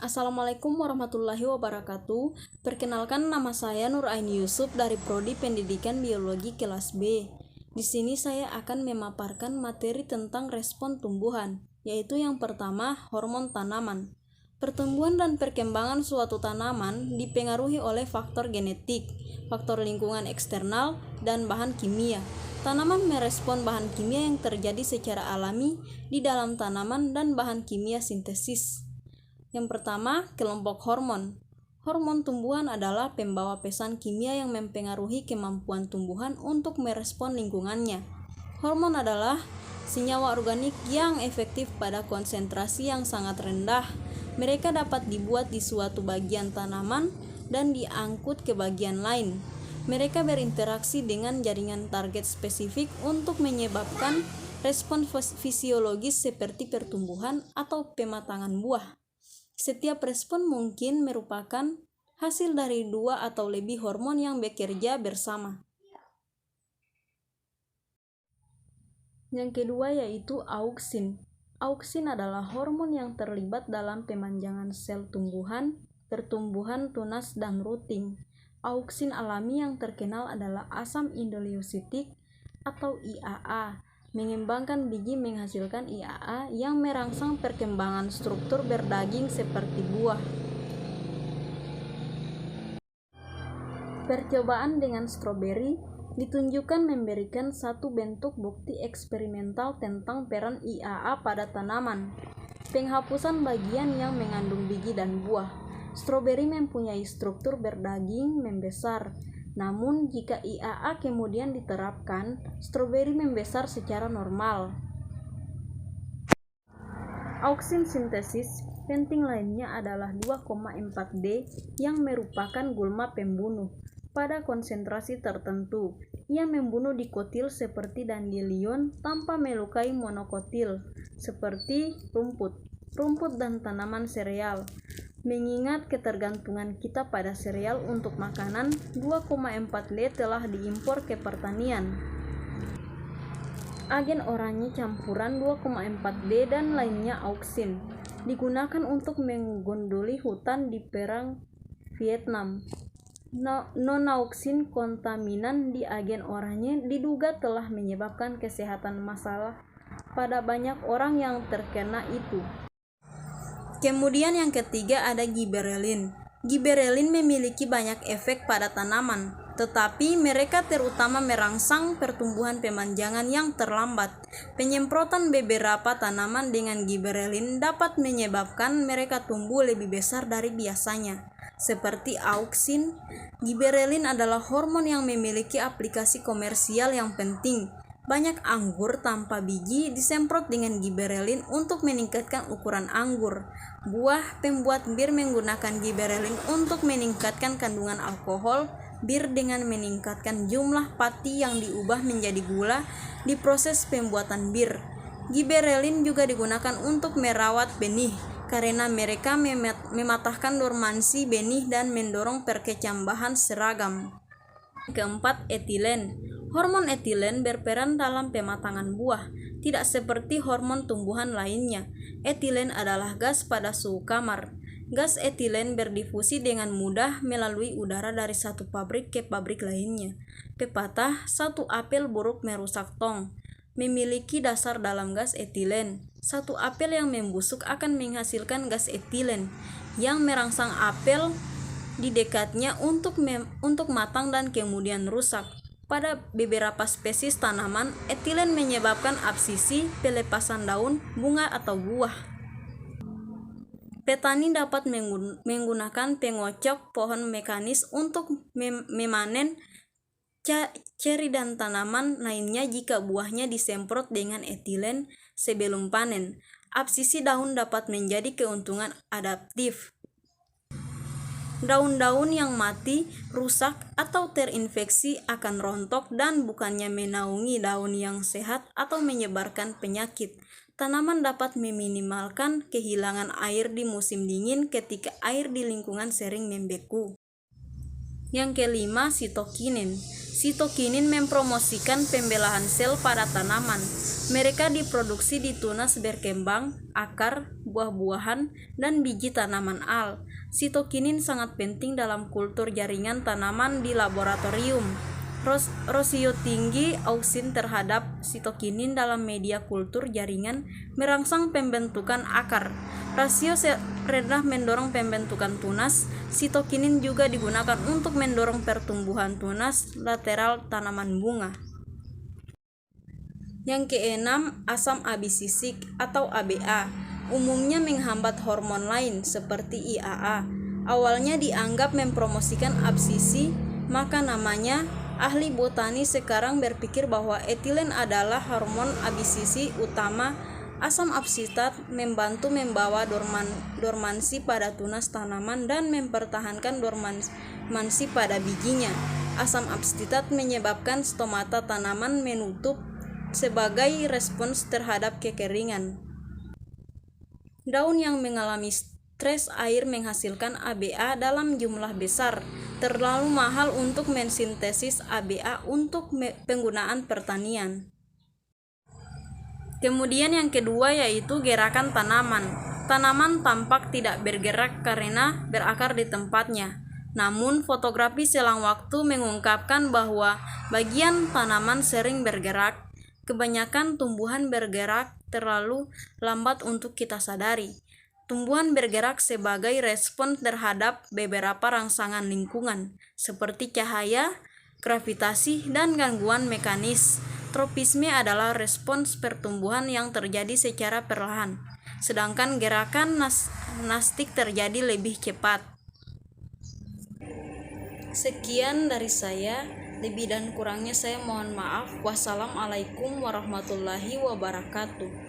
Assalamualaikum warahmatullahi wabarakatuh. Perkenalkan, nama saya Nur Aini Yusuf dari Prodi Pendidikan Biologi kelas B. Di sini saya akan memaparkan materi tentang respon tumbuhan, yaitu yang pertama, hormon tanaman. Pertumbuhan dan perkembangan suatu tanaman dipengaruhi oleh faktor genetik, faktor lingkungan eksternal, dan bahan kimia. Tanaman merespon bahan kimia yang terjadi secara alami di dalam tanaman dan bahan kimia sintesis. Yang pertama, kelompok hormon. Hormon tumbuhan adalah pembawa pesan kimia yang mempengaruhi kemampuan tumbuhan untuk merespon lingkungannya. Hormon adalah senyawa organik yang efektif pada konsentrasi yang sangat rendah. Mereka dapat dibuat di suatu bagian tanaman dan diangkut ke bagian lain. Mereka berinteraksi dengan jaringan target spesifik untuk menyebabkan respon fisiologis seperti pertumbuhan atau pematangan buah. Setiap respon mungkin merupakan hasil dari dua atau lebih hormon yang bekerja bersama. Yang kedua yaitu auksin. Auksin adalah hormon yang terlibat dalam pemanjangan sel tumbuhan, pertumbuhan tunas dan rutin. Auksin alami yang terkenal adalah asam indoleusitik atau IAA. Mengembangkan biji menghasilkan IAA yang merangsang perkembangan struktur berdaging seperti buah. Percobaan dengan stroberi ditunjukkan memberikan satu bentuk bukti eksperimental tentang peran IAA pada tanaman. Penghapusan bagian yang mengandung biji dan buah. Stroberi mempunyai struktur berdaging membesar. Namun, jika IAA kemudian diterapkan, stroberi membesar secara normal. Auksin sintesis penting lainnya adalah 2,4-D yang merupakan gulma pembunuh. Pada konsentrasi tertentu, ia membunuh dikotil seperti dandelion tanpa melukai monokotil, seperti rumput dan tanaman sereal. Mengingat ketergantungan kita pada sereal untuk makanan, 2,4-D telah diimpor ke pertanian. Agen oranye campuran 2,4-D dan lainnya auksin digunakan untuk menggondoli hutan di perang Vietnam. Non-auksin kontaminan di agen oranye diduga telah menyebabkan kesehatan masalah pada banyak orang yang terkena itu. Kemudian yang ketiga ada giberelin. Giberelin memiliki banyak efek pada tanaman, tetapi mereka terutama merangsang pertumbuhan pemanjangan yang terlambat. Penyemprotan beberapa tanaman dengan giberelin dapat menyebabkan mereka tumbuh lebih besar dari biasanya. Seperti auksin, giberelin adalah hormon yang memiliki aplikasi komersial yang penting. Banyak anggur tanpa biji disemprot dengan giberelin untuk meningkatkan ukuran anggur. Buah pembuat bir menggunakan giberelin untuk meningkatkan kandungan alkohol bir dengan meningkatkan jumlah pati yang diubah menjadi gula di proses pembuatan bir. Giberelin juga digunakan untuk merawat benih karena mereka mematahkan dormansi benih dan mendorong perkecambahan seragam. Keempat, etilen. Hormon etilen berperan dalam pematangan buah, tidak seperti hormon tumbuhan lainnya. Etilen adalah gas pada suhu kamar. Gas etilen berdifusi dengan mudah melalui udara dari satu pabrik ke pabrik lainnya. Pepatah, satu apel buruk merusak tong, memiliki dasar dalam gas etilen. Satu apel yang membusuk akan menghasilkan gas etilen yang merangsang apel di dekatnya untuk matang dan kemudian rusak. Pada beberapa spesies tanaman, etilen menyebabkan absisi, pelepasan daun, bunga atau buah. Petani dapat menggunakan pengocok pohon mekanis untuk memanen ceri dan tanaman lainnya jika buahnya disemprot dengan etilen sebelum panen. Absisi daun dapat menjadi keuntungan adaptif. Daun-daun yang mati, rusak, atau terinfeksi akan rontok dan bukannya menaungi daun yang sehat atau menyebarkan penyakit. Tanaman dapat meminimalkan kehilangan air di musim dingin ketika air di lingkungan sering membeku. Yang kelima, sitokinin. Sitokinin mempromosikan pembelahan sel pada tanaman. Mereka diproduksi di tunas berkembang, akar, buah-buahan, dan biji tanaman al. Sitokinin sangat penting dalam kultur jaringan tanaman di laboratorium. Rasio tinggi auksin terhadap sitokinin dalam media kultur jaringan merangsang pembentukan akar. Rasio rendah mendorong pembentukan tunas. Sitokinin juga digunakan untuk mendorong pertumbuhan tunas lateral tanaman bunga. Yang keenam, asam absisik atau ABA umumnya menghambat hormon lain seperti IAA. Awalnya dianggap mempromosikan absisi, maka namanya ahli botani sekarang berpikir bahwa etilen adalah hormon absisi utama. Asam absitat membantu membawa dormansi pada tunas tanaman dan mempertahankan dormansi pada bijinya. Asam absitat menyebabkan stomata tanaman menutup sebagai respons terhadap kekeringan. Daun yang mengalami stres air menghasilkan ABA dalam jumlah besar. Terlalu mahal untuk mensintesis ABA untuk penggunaan pertanian. Kemudian yang kedua yaitu gerakan tanaman. Tanaman tampak tidak bergerak karena berakar di tempatnya. Namun fotografi selang waktu mengungkapkan bahwa bagian tanaman sering bergerak. Kebanyakan tumbuhan bergerak terlalu lambat untuk kita sadari. Tumbuhan bergerak sebagai respons terhadap beberapa rangsangan lingkungan, seperti cahaya, gravitasi, dan gangguan mekanis. Tropisme adalah respons pertumbuhan yang terjadi secara perlahan, sedangkan gerakan nastik terjadi lebih cepat. Sekian dari saya, lebih dan kurangnya saya mohon maaf. Wassalamualaikum warahmatullahi wabarakatuh.